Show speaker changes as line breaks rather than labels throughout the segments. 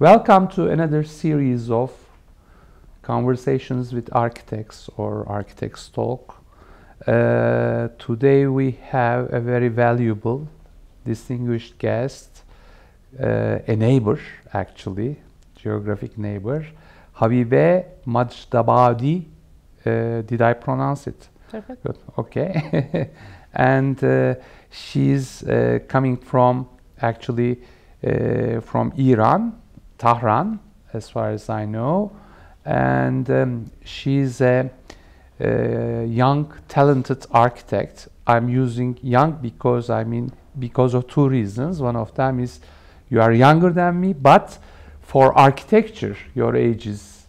Welcome to another series of conversations with architects or architects talk. Today we have a very valuable, distinguished guest, a neighbor actually, geographic neighbor, Habibeh Madjdabadi. Did I pronounce it?
Perfect.
Good. Okay. And she's coming from actually from Iran, Tehran, as far as I know, and she's a young, talented architect. I'm using young because because of two reasons. One of them is you are younger than me, but for architecture, your age is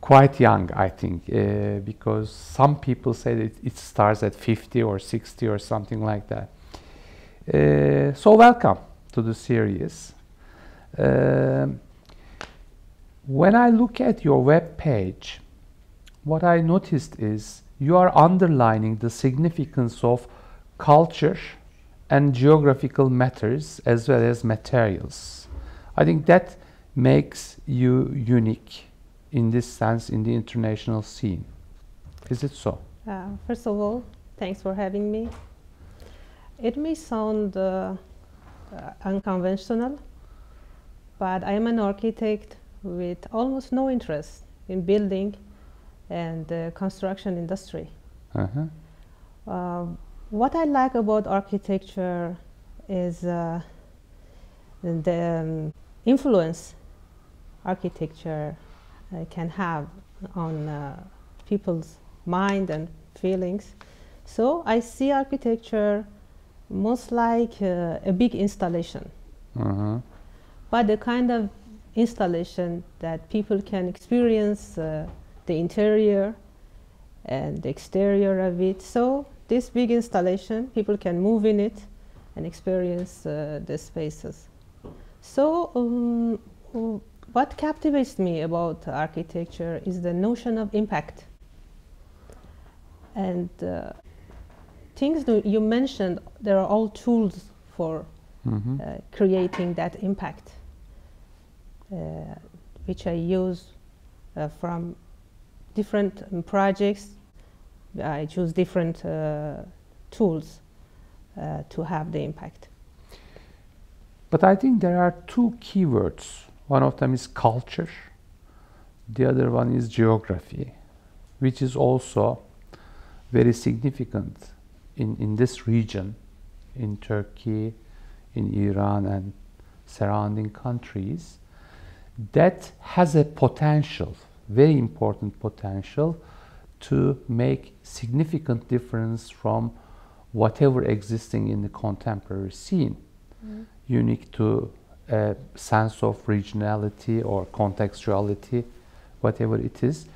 quite young, I think, because some people say that it starts at 50 or 60 or something like that. So welcome to the series. When I look at your web page, what I noticed is you are underlining the significance of culture and geographical matters as well as materials. I think that makes you unique in this sense in the international scene. Is it so?
First of all, thanks for having me. It may sound unconventional, but I am an architect with almost no interest in building and the construction industry. What I like about architecture is the influence architecture can have on people's mind and feelings. So I see architecture most like a big installation, but the kind of installation that people can experience the interior and the exterior of it. So this big installation, people can move in it and experience the spaces. So what captivates me about architecture is the notion of impact. And things that you mentioned, there are all tools for creating that impact, which I use from different projects. I choose different tools to have the impact.
But I think there are two keywords. One of them is culture, the other one is geography, which is also very significant in this region, in Turkey, in Iran and surrounding countries, that has a potential, very important potential, to make significant difference from whatever existing in the contemporary scene, unique to a sense of regionality or contextuality, whatever it is.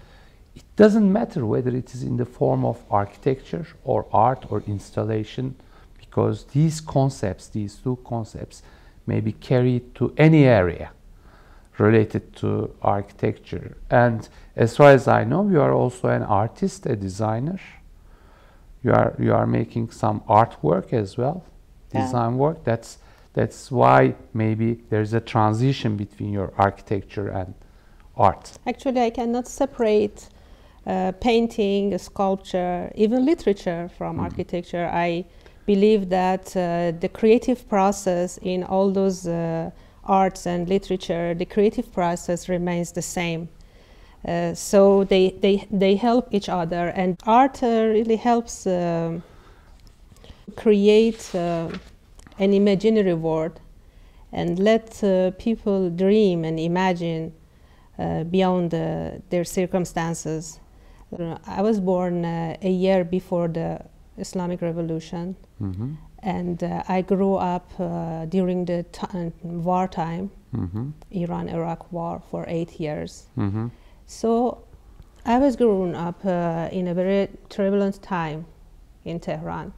It doesn't matter whether it is in the form of architecture or art or installation, because these concepts, these two concepts, may be carried to any area related to architecture. And as far as I know, you are also an artist, a designer. You are making some artwork as well, design work. That's why maybe there's a transition between your architecture and art.
Actually, I cannot separate painting, sculpture, even literature from architecture. I believe that the creative process in all those arts and literature, the creative process remains the same. So they help each other, and art really helps create an imaginary world and let people dream and imagine beyond their circumstances. I was born a year before the Islamic Revolution, and I grew up during the wartime, Iran-Iraq war, for 8 years. So I was growing up in a very turbulent time in Tehran.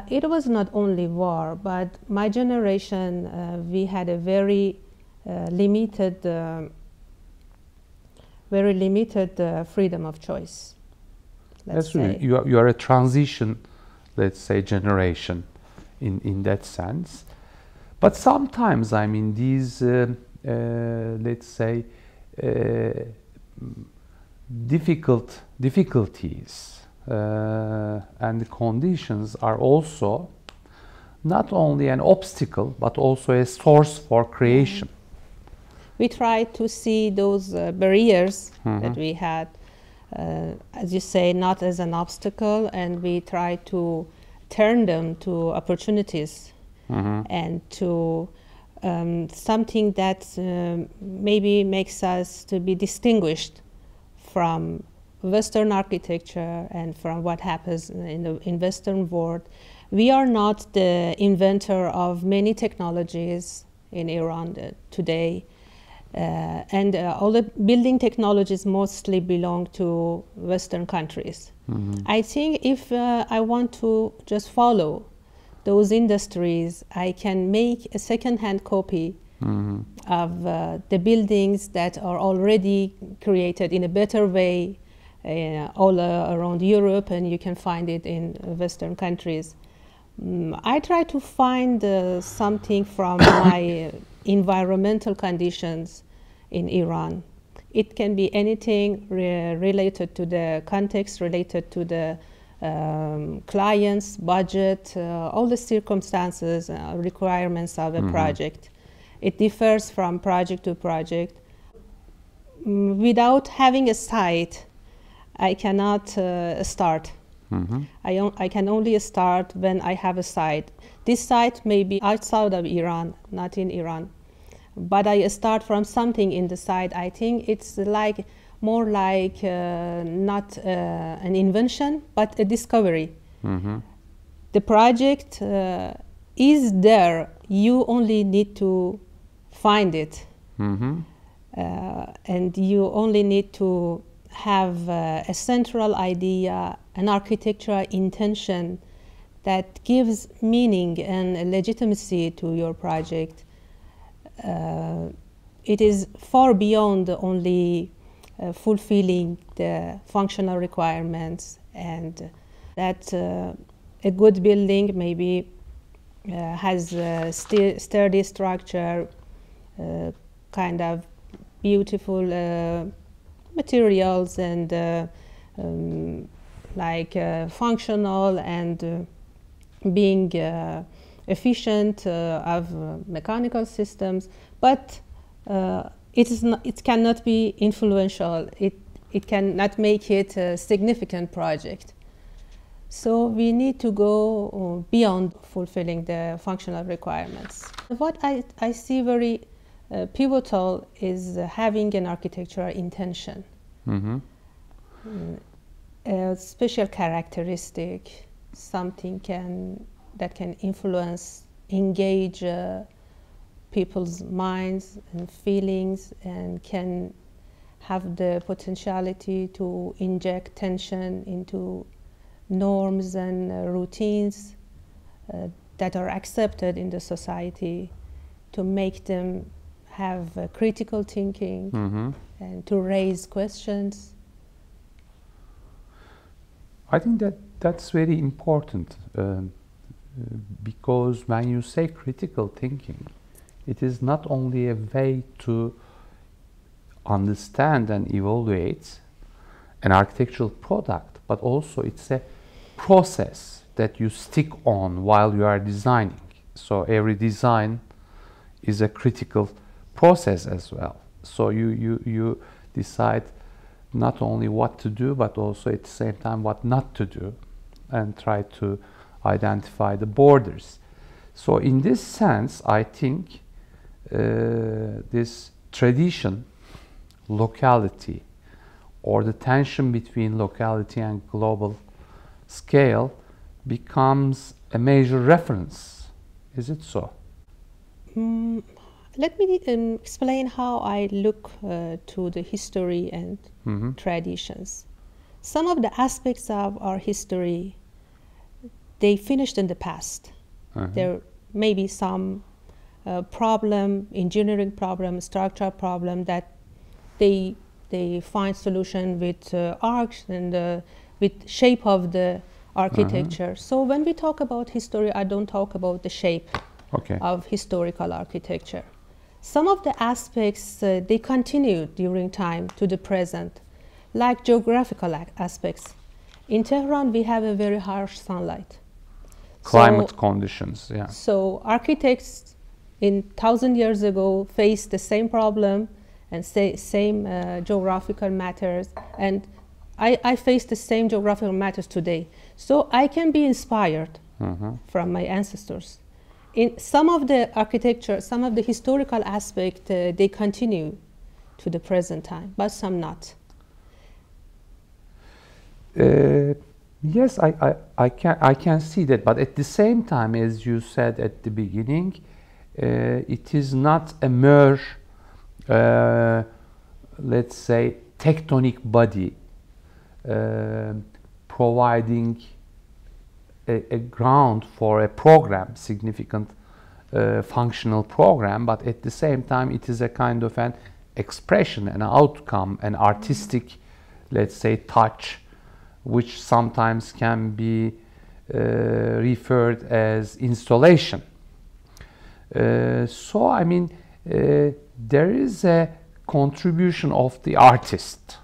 It was not only war, but my generation, we had a very limited freedom of choice.
That's really, you are a transition, let's say, generation in that sense. But sometimes, I mean, these, let's say, difficulties and the conditions are also not only an obstacle, but also a source for creation.
We try to see those barriers that we had, as you say, not as an obstacle, and we try to turn them to opportunities and to something that maybe makes us to be distinguished from Western architecture and from what happens in the Western world. We are not the inventor of many technologies in Iran today, and all the building technologies mostly belong to Western countries. I think if I want to just follow those industries, I can make a second-hand copy of the buildings that are already created in a better way all around Europe, and you can find it in Western countries. I try to find something from my environmental conditions in Iran. It can be anything related to the context, related to the client's budget, all the circumstances, requirements of a project. It differs from project to project. Without having a site, I cannot start. I can only start when I have a site. This site may be outside of Iran, not in Iran. But I start from something in the site. I think it's like more like not an invention, but a discovery. The project is there. You only need to find it. And you only need to have a central idea, an architectural intention that gives meaning and legitimacy to your project. It is far beyond only fulfilling the functional requirements, and that a good building maybe has a sturdy structure, kind of beautiful materials, and functional and being efficient of mechanical systems, but it cannot be influential. It cannot make it a significant project. So we need to go beyond fulfilling the functional requirements. What I see very pivotal is having an architectural intention. A special characteristic, something that can influence, engage people's minds and feelings, and can have the potentiality to inject tension into norms and routines that are accepted in the society, to make them have critical thinking and to raise questions.
I think that's very important because when you say critical thinking, it is not only a way to understand and evaluate an architectural product, but also it's a process that you stick on while you are designing. So every design is a critical process as well. So you decide not only what to do, but also at the same time what not to do, and try to identify the borders. So in this sense, I think this tradition, locality, or the tension between locality and global scale becomes a major reference. Is it so?
Let me explain how I look to the history and traditions. Some of the aspects of our history, they finished in the past. There may be some problem, engineering problem, structural problem that they find solution with arcs and with shape of the architecture. So when we talk about history, I don't talk about the shape.
Okay.
of historical architecture. Some of the aspects, they continue during time to the present, like geographical aspects. In Tehran, we have a very harsh sunlight.
Climate conditions, yeah.
So architects in 1,000 years ago faced the same problem and same geographical matters, and I face the same geographical matters today. So I can be inspired from my ancestors. In some of the architecture, some of the historical aspects, they continue to the present time, but some not.
Yes, I can see that, but at the same time, as you said at the beginning, it is not a mere, let's say, tectonic body providing a ground for a program, significant functional program, but at the same time it is a kind of an expression, an outcome, an artistic, let's say, touch, which sometimes can be referred as installation. So I mean, there is a contribution of the artist,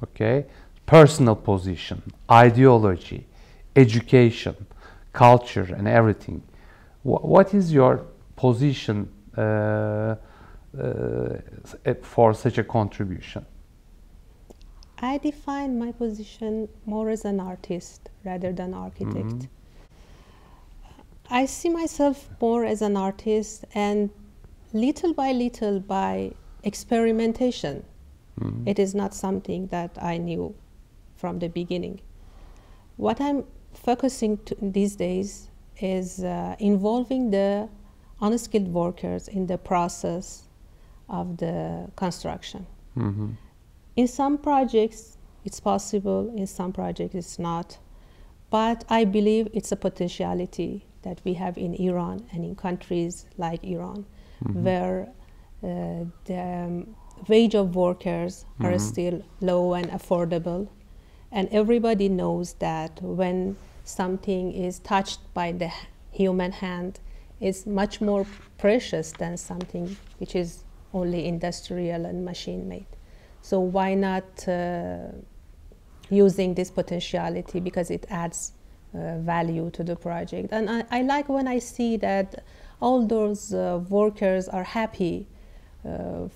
okay, personal position, ideology, education, culture, and everything. What is your position for such a contribution?
I define my position more as an artist rather than architect. I see myself more as an artist, and little by experimentation. It is not something that I knew from the beginning. What I'm focusing these days is involving the unskilled workers in the process of the construction. In some projects it's possible, in some projects it's not, but I believe it's a potentiality that we have in Iran and in countries like Iran, where the wage of workers are still low and affordable, and everybody knows that when something is touched by the human hand, it's much more precious than something which is only industrial and machine made. So why not using this potentiality, because it adds value to the project. And I like when I see that all those workers are happy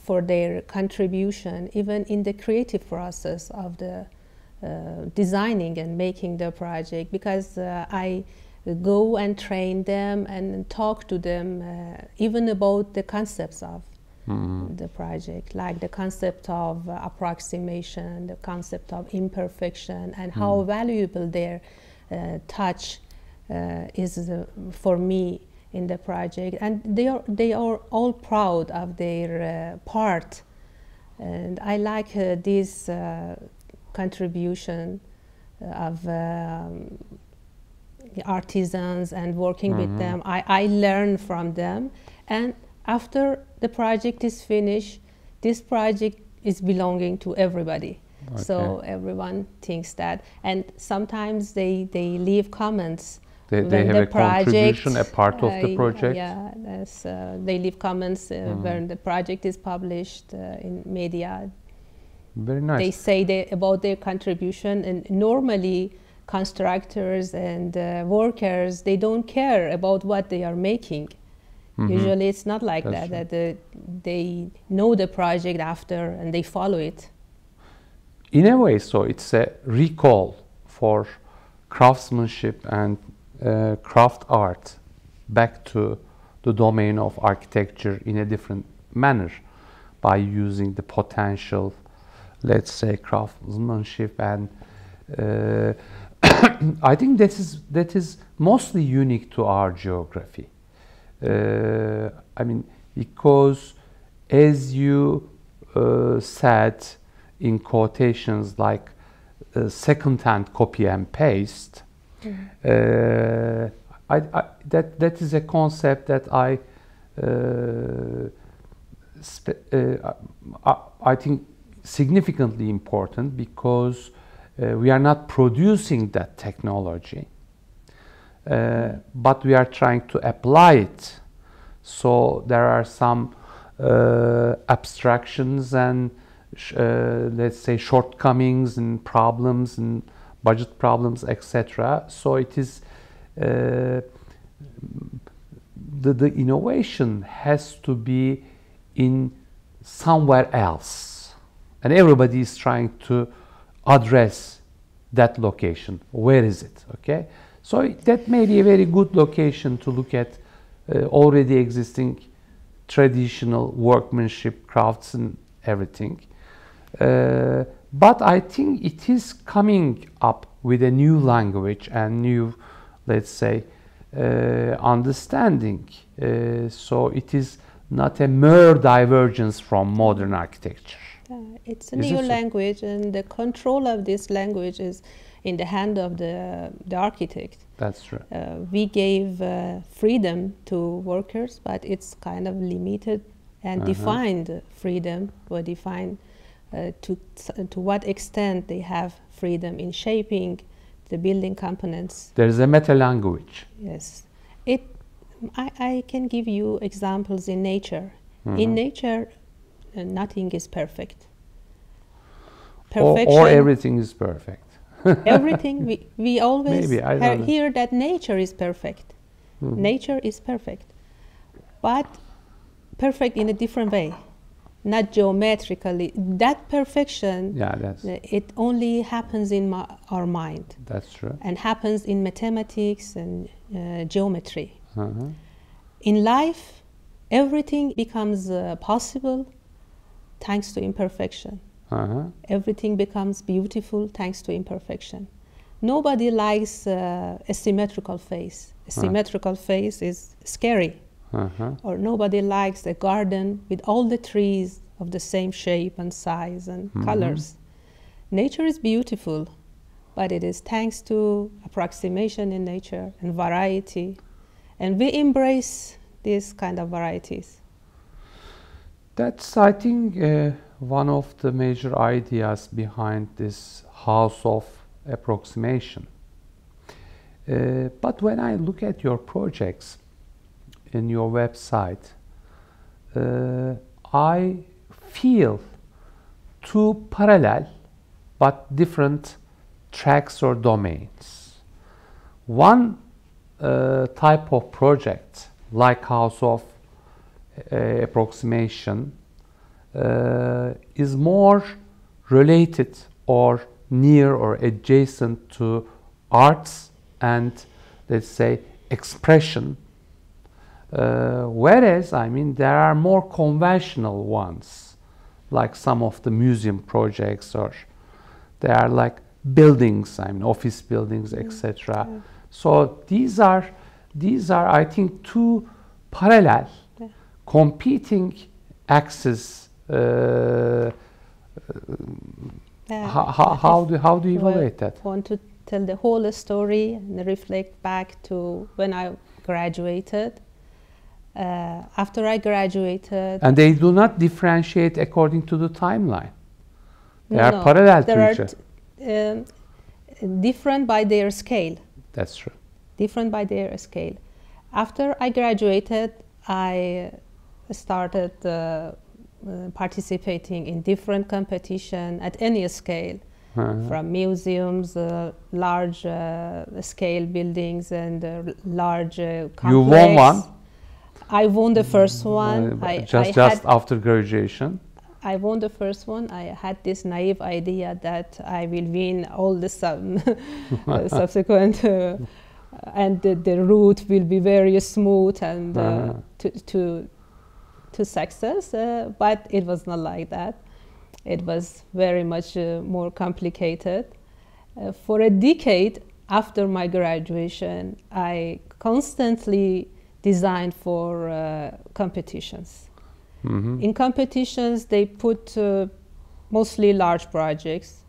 for their contribution, even in the creative process of the designing and making the project, because I go and train them and talk to them even about the concepts of the project, like the concept of approximation, the concept of imperfection, and how valuable their touch is for me in the project. And they are all proud of their part, and I like this contribution of artisans and working with them. I learn from them, and after the project is finished, this project is belonging to everybody. Okay. So everyone thinks that, and sometimes they leave comments.
They have a contribution, a part of the project.
Yeah, they leave comments when the project is published in media.
Very nice.
They say about their contribution, and normally constructors and workers, they don't care about what they are making. Usually it's not like that they know the project after and they follow it.
In a way, so it's a recall for craftsmanship and craft art back to the domain of architecture in a different manner, by using the potential, let's say, craftsmanship. And I think that is mostly unique to our geography. I mean, because as you said in quotations, like second-hand copy and paste, that is a concept that I think significantly important, because we are not producing that technology, but we are trying to apply it So there are some abstractions and let's say shortcomings and problems and budget problems, etc. So it is the innovation has to be in somewhere else, and everybody is trying to address that location. Where is it? Okay, so that may be a very good location to look at already existing traditional workmanship, crafts and everything. But I think it is coming up with a new language and new, let's say, understanding. So it is not a mere divergence from modern architecture.
It's a new language, and the control of this language is in the hand of the architect.
That's true.
We gave freedom to workers, but it's kind of limited and defined freedom, or defined to what extent they have freedom in shaping the building components.
There's a meta language.
Yes. I can give you examples in nature. In nature, nothing is perfect.
Or everything is perfect.
Everything, we always
hear
that nature is perfect. Nature is perfect. But perfect in a different way, not geometrically. That perfection, it only happens in our mind.
That's true.
And happens in mathematics and geometry. In life, everything becomes possible thanks to imperfection. Everything becomes beautiful thanks to imperfection. Nobody likes a symmetrical face. A symmetrical face is scary. Or nobody likes a garden with all the trees of the same shape and size and colors. Nature is beautiful, but it is thanks to approximation in nature and variety. And we embrace these kind of varieties.
That's, I think, one of the major ideas behind this house of approximation. But when I look at your projects in your website, I feel two parallel but different tracks or domains. One type of project, like house of approximation, is more related or near or adjacent to arts and, let's say, expression, whereas, I mean, there are more conventional ones, like some of the museum projects, or they are like buildings, I mean, office buildings, etc. So these are, I think, two parallel, competing axes. How do you evaluate that?
I want to tell the whole story and reflect back to when I graduated. After I graduated,
and they do not differentiate according to the timeline. They are parallel to each other.
Different by their scale.
That's true.
Different by their scale. After I graduated, I started participating in different competition at any scale, from museums, large scale buildings, and large complex.
You won one.
I won the first one.
Just after graduation.
I won the first one. I had this naive idea that I will win all the subsequent, and the route will be very smooth and to success. But it was not like that. It was very much more complicated. For a decade after my graduation, I constantly designed for competitions. In competitions, they put mostly large projects,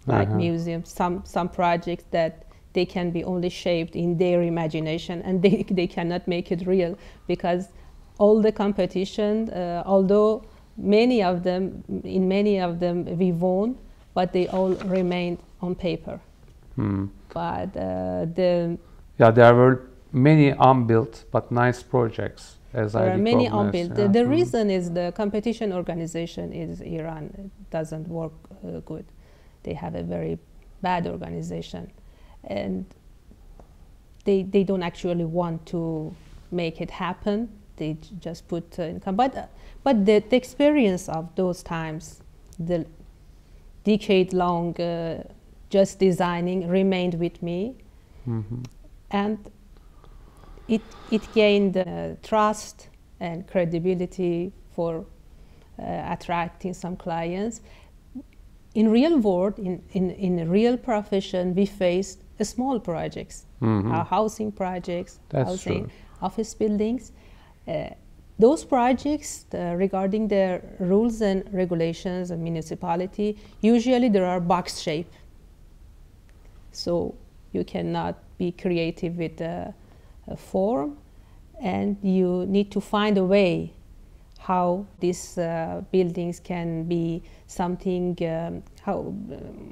like museums, some projects that they can be only shaped in their imagination, and they cannot make it real, because all the competition, although in many of them we won, but they all remained on paper. But
there were many unbuilt but nice projects. as
there
I
are many
recognize,
unbuilt.
yeah.
The reason is the competition organization is Iran. It doesn't work good. They have a very bad organization, and they don't actually want to make it happen. They just put income. But the experience of those times, the decade-long just designing remained with me, and it gained trust and credibility for attracting some clients. In real world, in a real profession, we faced small projects, housing projects, office buildings. Those projects regarding the rules and regulations and municipality, usually there are box shape. So you cannot be creative with a form, and you need to find a way how these buildings can be something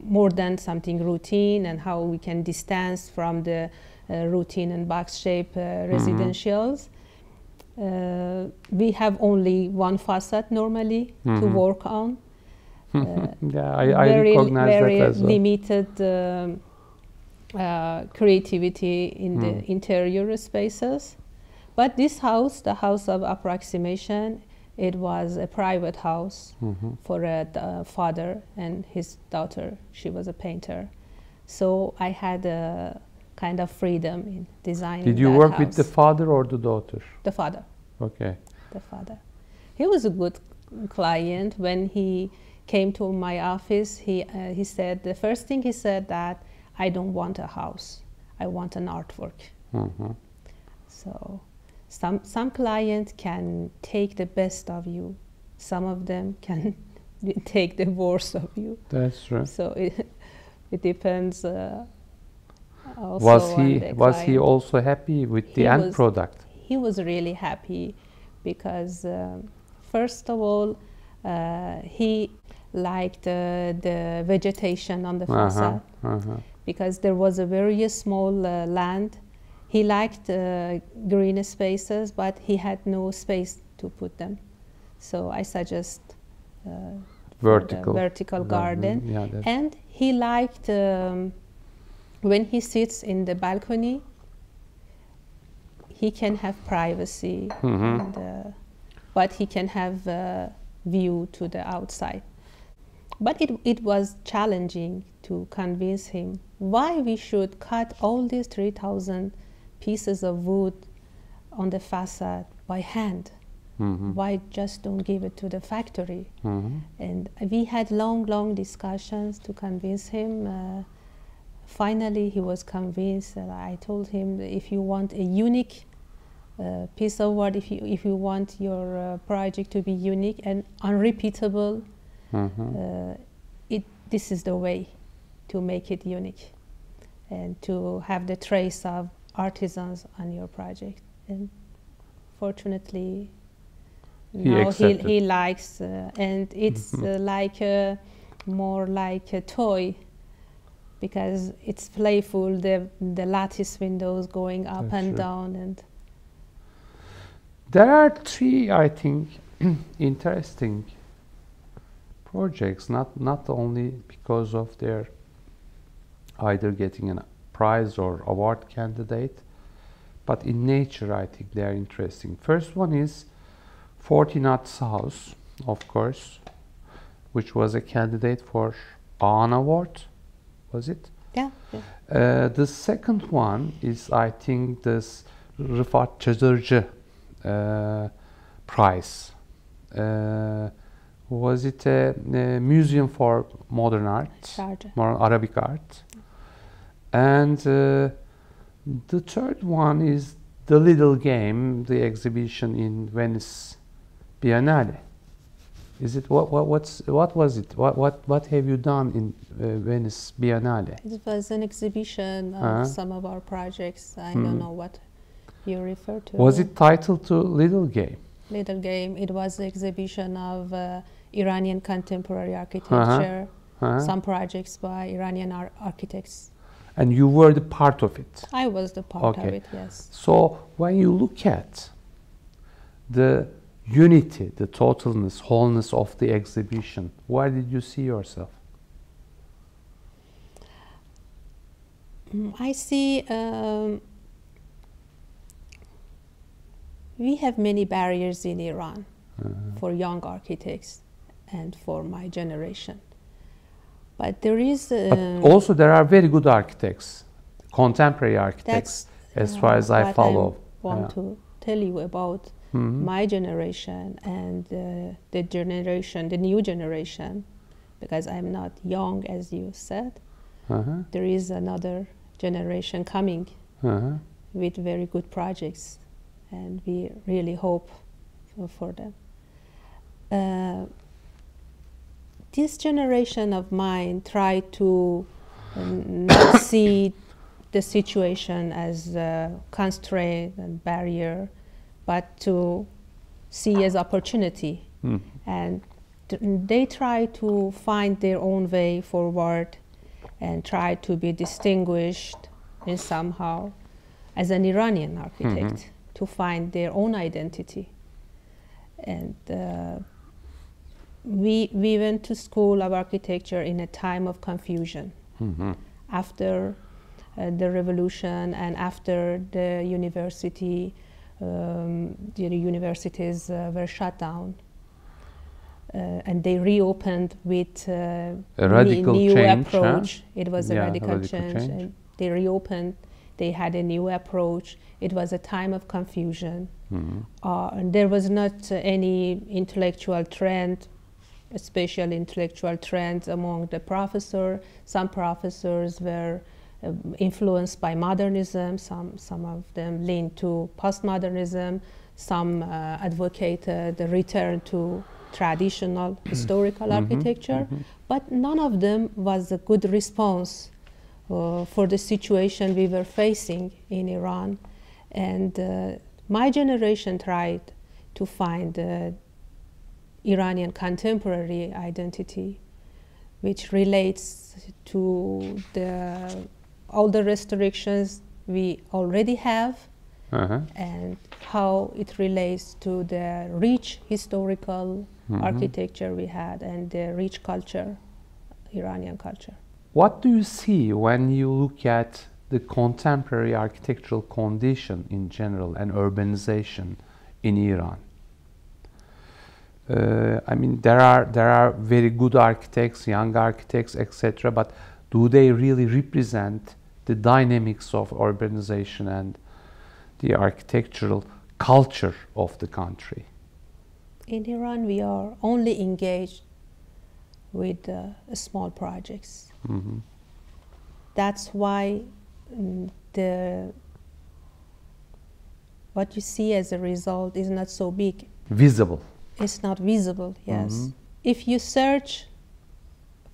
more than something routine, and how we can distance from the routine and box shape residentials. We have only one facade normally to work on.
Yeah, I recognize
very
that as well.
Limited creativity in the interior spaces. But this house, the house of approximation, it was a private house for a father and his daughter. She was a painter. So I had a kind of freedom in designing.
Did you
that
work
house.
with the father or the daughter?
The father.
Okay.
The father. He was a good client. When he came to my office, he said, the first thing he said that, I don't want a house, I want an artwork. So some clients can take the best of you, some of them can take the worst of you.
That's true.
So it depends. Also
was he also happy with the end product?
He was really happy because first of all he liked the vegetation on the facade, because there was a very small land. He liked green spaces, but he had no space to put them. So I suggest vertical garden.
Yeah,
and he liked when he sits in the balcony, he can have privacy, and, but he can have a view to the outside. But it was challenging to convince him why we should cut all these 3,000 pieces of wood on the facade by hand. Why just don't give it to the factory? And we had long discussions to convince him. Finally, he was convinced. I told him, if you want a unique piece of work, if you want your project to be unique and unrepeatable, this is the way to make it unique and to have the trace of artisans on your project. And fortunately, now he likes, and it's more like a toy, because it's playful, the lattice windows going up and down. And
there are three, I think, interesting projects, not only because of their either getting a prize or award candidate, but in nature I think they are interesting. First one is 40 Knots House, of course, which was a candidate for ABONE Award, was it?
Yeah.
The second one is, I think, this Rıfat Çadırcı prize. Was it a museum for modern art, more Arabic art? And the third one is the Little Game, the exhibition in Venice Biennale. Is it what was it? What have you done in Venice Biennale?
It was an exhibition of some of our projects. I don't know what you refer to.
Was it titled to Little Game?
Little Game. It was an exhibition of Iranian contemporary architecture, some projects by Iranian architects.
And you were the part of it?
I was the part of it, yes.
So when you look at the unity, the totalness, wholeness of the exhibition? Where did you see yourself?
I see we have many barriers in Iran for young architects and for my generation. But there is...
but also there are very good architects, contemporary architects, as far as I follow.
I want to tell you about my generation and the generation, the new generation, because I'm not young, as you said. There is another generation coming with very good projects, and we really hope for them. This generation of mine tried to not see the situation as a constraint and barrier, but to see as opportunity. And they try to find their own way forward and try to be distinguished in somehow as an Iranian architect, to find their own identity. And we went to school of architecture in a time of confusion. After the revolution and after the university, the universities were shut down. And they reopened with a
radical
new
change,
approach. It was a radical
change.
And they reopened, they had a new approach. It was a time of confusion. And there was not any intellectual trend, a special intellectual trend among the professors. Some professors were influenced by modernism, some of them leaned to postmodernism, some advocated the return to traditional historical architecture, but none of them was a good response for the situation we were facing in Iran. And my generation tried to find the Iranian contemporary identity, which relates to all the restrictions we already have, and how it relates to the rich historical architecture we had and the rich culture, Iranian culture.
What do you see when you look at the contemporary architectural condition in general and urbanization in Iran? I mean, there are very good architects, young architects, etc., but do they really represent the dynamics of urbanization and the architectural culture of the country?
In Iran, we are only engaged with small projects. That's why what you see as a result is not so big.
Visible.
It's not visible, yes. If you search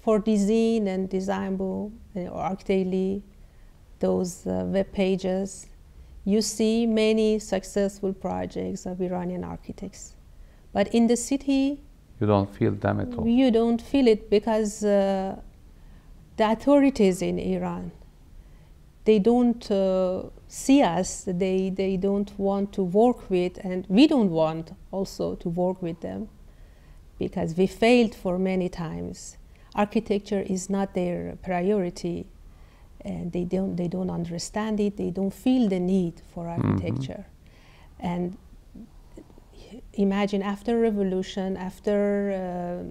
for Design and Design Boom or ArchDaily, those web pages, you see many successful projects of Iranian architects. But in the city,
you don't feel them at all.
You don't feel it because the authorities in Iran, they don't see us, they don't want to work with, and we don't want also to work with them because we failed for many times. Architecture is not their priority, and they don't understand it, they don't feel the need for architecture. And imagine after revolution, after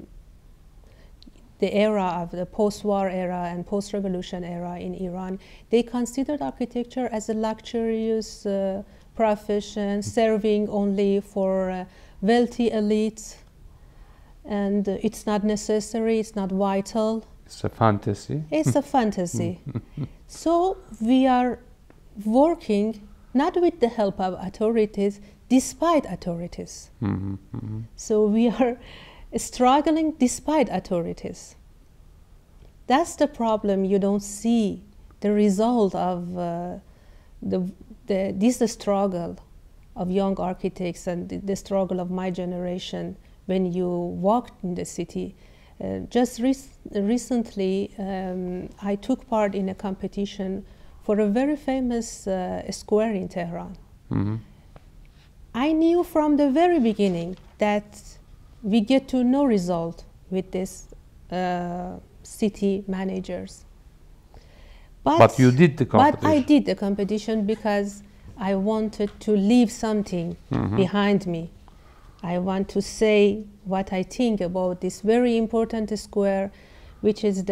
the era of the post-war era and post-revolution era in Iran, they considered architecture as a luxurious profession serving only for wealthy elites, and it's not necessary, it's not vital.
It's a fantasy.
It's a fantasy. So we are working not with the help of authorities, despite authorities. So we are struggling despite authorities. That's the problem. You don't see the result of this struggle of young architects and the struggle of my generation when you walked in the city. Just recently, I took part in a competition for a very famous square in Tehran. I knew from the very beginning that we get to no result with these city managers.
But you did the competition.
But I did the competition because I wanted to leave something behind me. I want to say what I think about this very important square, which is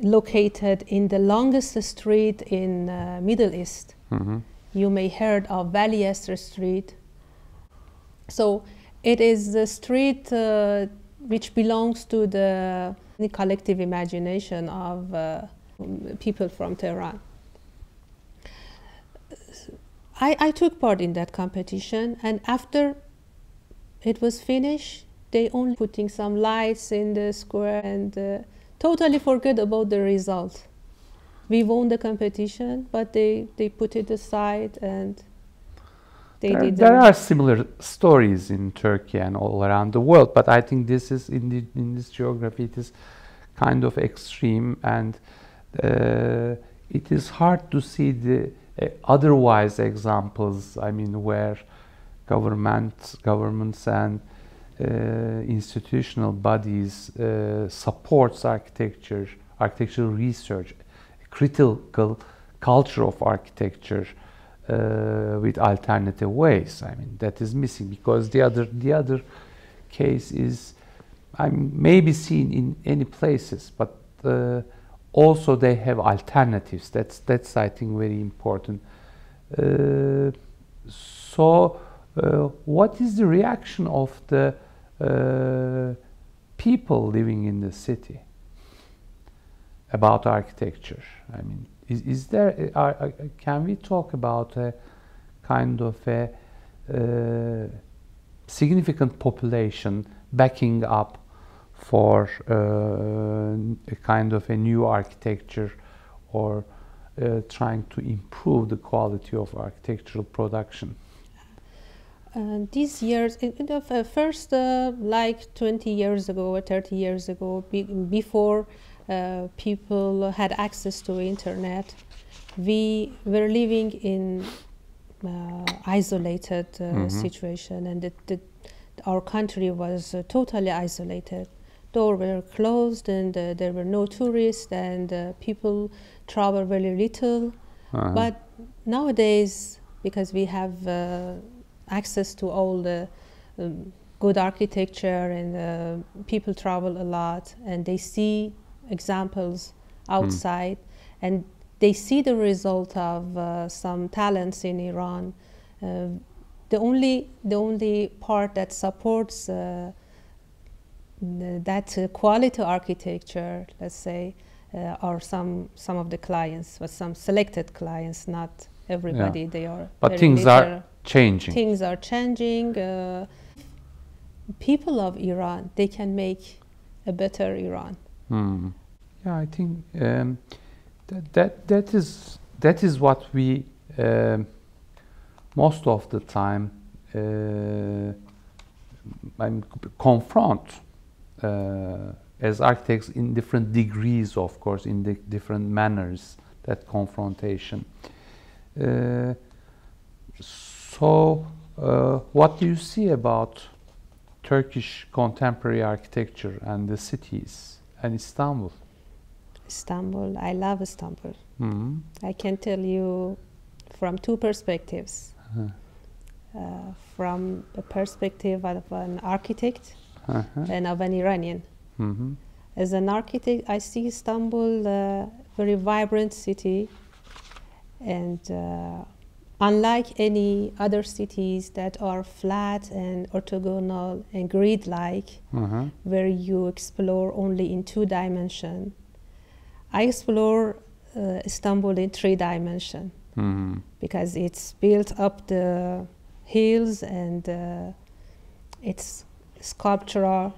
located in the longest street in Middle East. You may heard of Valiester Street. So it is the street which belongs to the collective imagination of people from Tehran. I took part in that competition, and after it was finished, they only putting some lights in the square and totally forget about the result. We won the competition, but they put it aside and they didn't.
There are similar stories in Turkey and all around the world, but I think this is in this geography it is kind of extreme, and it is hard to see the otherwise examples. I mean, where governments and institutional bodies supports architectural research, critical culture of architecture with alternative ways. I mean, that is missing, because the other case is maybe seen in any places, but also they have alternatives. That's I think very important. So what is the reaction of the people living in the city about architecture? I mean, is there can we talk about a kind of a significant population backing up for a kind of a new architecture, or trying to improve the quality of architectural production?
These years, first like 20 years ago or 30 years ago, before people had access to internet, we were living in isolated situation, and our country was totally isolated. Doors were closed, and there were no tourists, and people travel very little. But nowadays, because we have access to all the good architecture, and people travel a lot, and they see examples outside, and they see the result of some talents in Iran. The only part that supports that quality architecture, let's say, are some of the clients, but some selected clients, not everybody.
Yeah.
They are.
But things are changing.
Things are changing. People of Iran, they can make a better Iran.
Yeah, I think that is what we most of the time confront as architects, in different degrees, of course, in the different manners, that confrontation. So what do you see about Turkish contemporary architecture and the cities and Istanbul?
Istanbul, I love Istanbul. I can tell you from two perspectives. From a perspective of an architect and of an Iranian. As an architect, I see Istanbul a very vibrant city, and unlike any other cities that are flat and orthogonal and grid-like, where you explore only in 2 dimensions, I explore Istanbul in 3 dimensions, because it's built up the hills, and it's sculptural.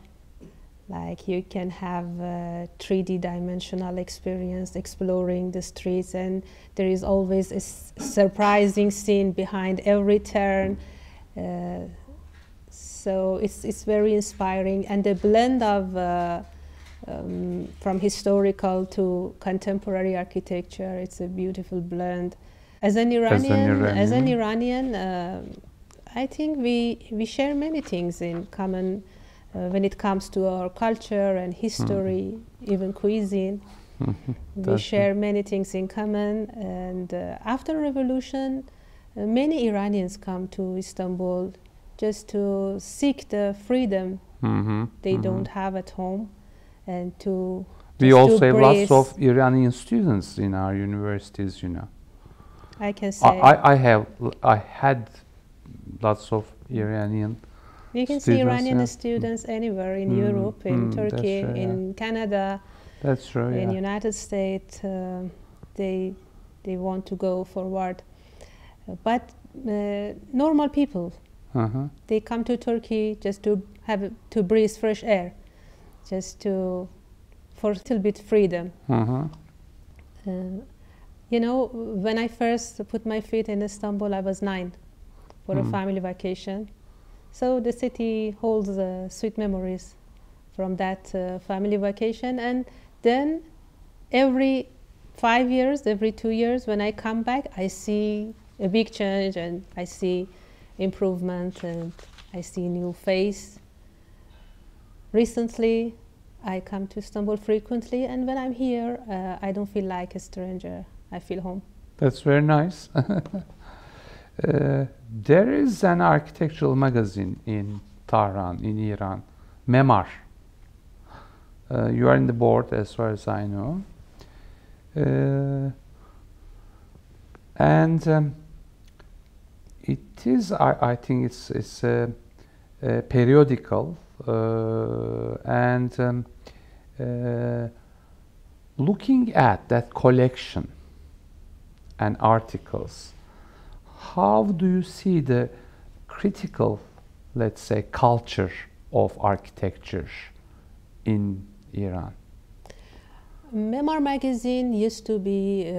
Like, you can have a 3D dimensional experience exploring the streets, and there is always a surprising scene behind every turn. So it's very inspiring, and the blend of from historical to contemporary architecture, it's a beautiful blend. As an Iranian, I think we share many things in common when it comes to our culture and history, even cuisine. We share many things in common, and after revolution, many Iranians come to Istanbul just to seek the freedom they don't have at home, and to
we also have lots of Iranian students in our universities, you know.
I can say
I had lots of Iranian.
You can see Iranian students anywhere in Europe, in Turkey, true, in Canada.
That's true.
In United States, they want to go forward, but normal people, they come to Turkey just to breathe fresh air, just for a little bit freedom. You know, when I first put my feet in Istanbul, I was 9 for a family vacation. So the city holds sweet memories from that family vacation. And then every 5 years, every 2 years, when I come back, I see a big change, and I see improvement, and I see new face. Recently, I come to Istanbul frequently, and when I'm here, I don't feel like a stranger. I feel home.
That's very nice. There is an architectural magazine in Tehran, in Iran, Memar. You are in the board, as far as I know. And it is, I think it's a periodical, and looking at that collection and articles, how do you see the critical, let's say, culture of architecture in Iran?
Memar magazine used to be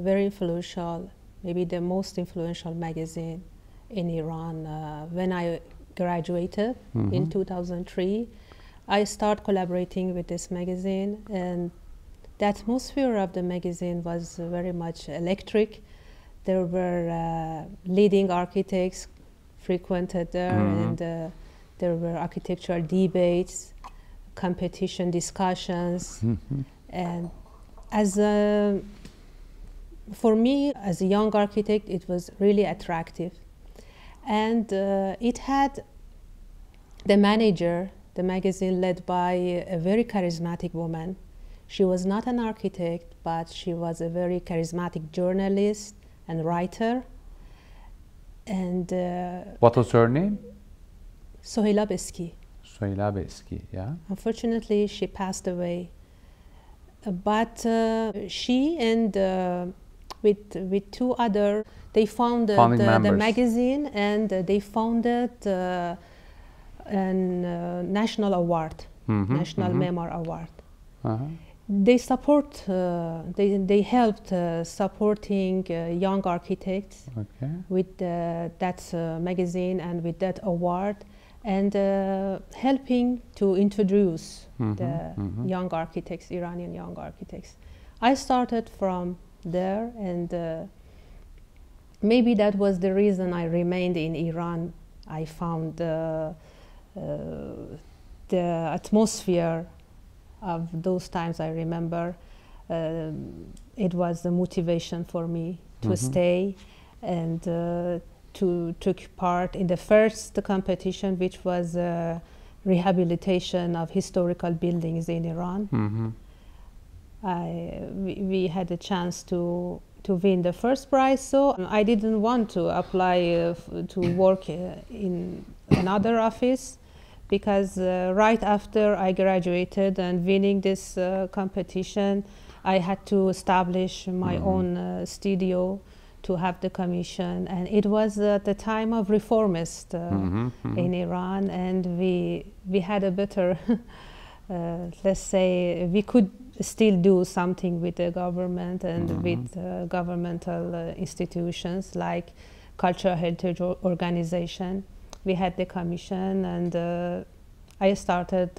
very influential, maybe the most influential magazine in Iran. When I graduated in 2003, I started collaborating with this magazine, and the atmosphere of the magazine was very much electric. There were leading architects frequented there, and there were architectural debates, competition discussions, and for me, as a young architect, it was really attractive. And it had the manager, the magazine led by a very charismatic woman. She was not an architect, but she was a very charismatic journalist and writer. And
what was her name?
Sohila Beski.
Sohila Beski, yeah.
Unfortunately, she passed away. But she and with two other, they founded the magazine, and they founded a national award, National Memar Award. They support, they helped supporting young architects with that magazine and with that award, and helping to introduce the young architects, Iranian young architects. I started from there, and maybe that was the reason I remained in Iran. I found the atmosphere of those times. I remember it was the motivation for me to stay and to take part in the first competition, which was rehabilitation of historical buildings in Iran. We had a chance to win the first prize, so I didn't want to apply to work in another office, because right after I graduated and winning this competition, I had to establish my own studio to have the commission, and it was at the time of reformist in Iran, and we had a better, let's say, we could still do something with the government and with governmental institutions like cultural heritage organization. We had the commission, and I started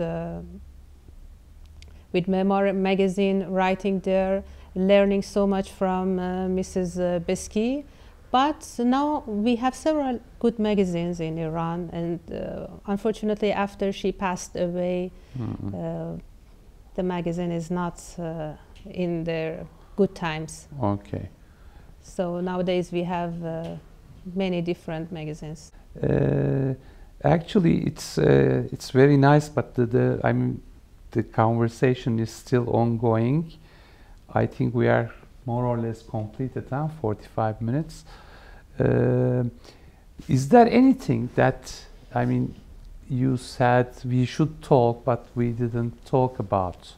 with Memar magazine, writing there, learning so much from Mrs. Beski, But now we have several good magazines in Iran, and unfortunately, after she passed away, the magazine is not in their good times.
Okay.
So nowadays we have many different magazines.
Actually, it's very nice, but the conversation is still ongoing. I think we are more or less completed now, 45 minutes. Is there anything that, you said we should talk, but we didn't talk about?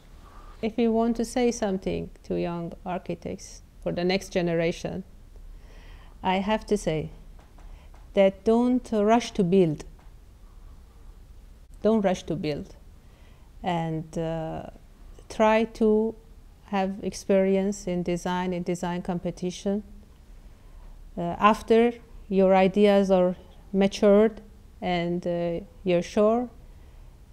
If you want to say something to young architects for the next generation, I have to say that don't rush to build. Don't rush to build. And try to have experience in design competition. After your ideas are matured and you're sure,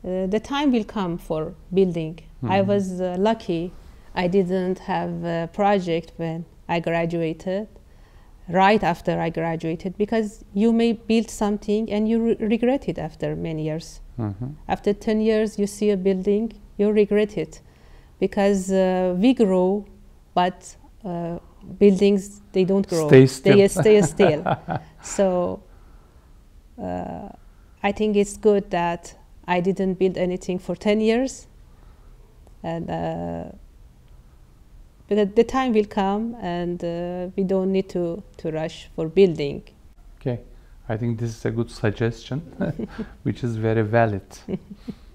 the time will come for building. I was lucky I didn't have a project when I graduated, right after I graduated, because you may build something and you regret it after many years. After 10 years you see a building, you regret it, because we grow, but buildings, they don't grow.
Stay still.
They stay still. So I think it's good that I didn't build anything for 10 years. And because the time will come and we don't need to rush for building.
Okay, I think this is a good suggestion, which is very valid.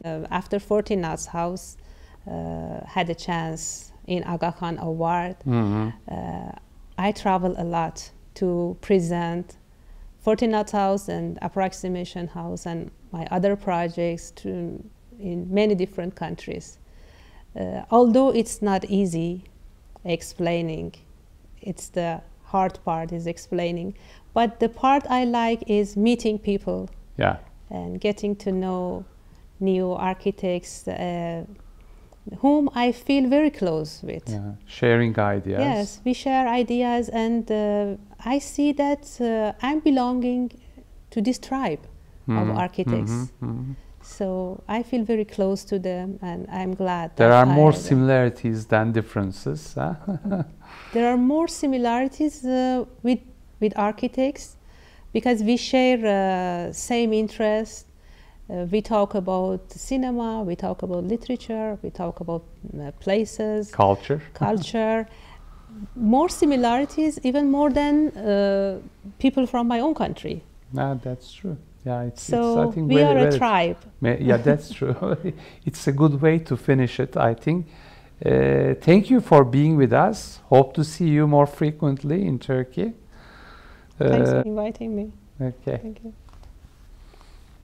After 14 Nuts House had a chance in Aga Khan Award, I travel a lot to present 14 Nuts House and Approximation House and my other projects in many different countries. Although it's not easy explaining, it's the hard part is explaining, but the part I like is meeting people, and getting to know new architects whom I feel very close with.
Sharing ideas.
Yes, we share ideas, and I see that I'm belonging to this tribe of architects. So I feel very close to them, and I'm glad
there are more similarities than differences.
There are more similarities with architects, because we share same interest. We talk about cinema, we talk about literature, we talk about places, culture. More similarities, even more than people from my own country.
That's true. Yeah,
so
I think
we are a tribe.
Yeah, that's true. It's a good way to finish it, I think. Thank you for being with us. Hope to see you more frequently in Turkey.
Thanks for inviting me.
Okay.
Thank you.